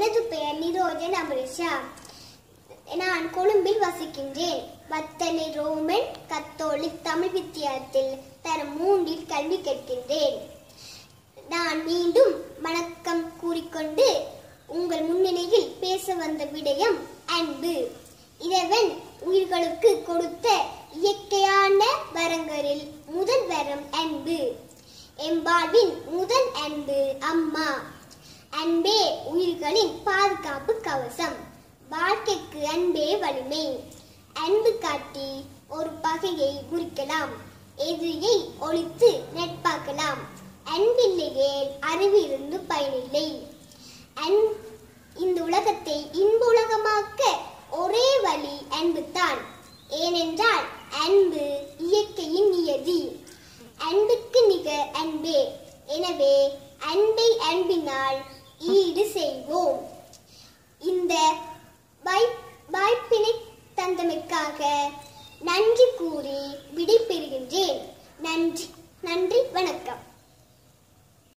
எனது பெயர் நிரோஜன் அமரிஷா. நான் கொழும்பில் வசிக்கின்றேன். வத்தளை ரோமன் கத்தோலிக் தமிழ் வித்தியாலயத்தில் தரம் 3 கல்வி கேட்கின்றேன். நான் மீண்டும் வணக்கம் கூறிக்கொண்டு உங்கள் முன்னிலையில் பேச வந்த விடயம் அன்பு. இறைவன் உயிர்களுக்கு கொடுத்த இயற்கையான வரங்களில் முதல் வரம் அன்பு. எம்பாழ்வின் முதல் அன்பு அம்மா. அன்பே உயிர்களின் பாதுகாப்பு கவசம். வாழ்க்கைக்கு அன்பே வலிமை. அன்பு காட்டி ஒரு பகையை முறிக்கலாம், எதிரியை ஒழித்து நட்பாக்கலாம். அன்பில்லையே அறிவிருந்து பயனில்லை. இந்த உலகத்தை இன்ப உலகமாக்க ஒரே வழி அன்புதான். ஏனென்றால் அன்பு இயற்கையின் நியதி. அன்புக்கு நிகர் அன்பே. எனவே அன்பை அன்பினால் ஈடு செய்வோம். இந்த வாய்ப்பினை தந்தமைக்காக நன்றி கூறி விடைபெறுகிறேன்.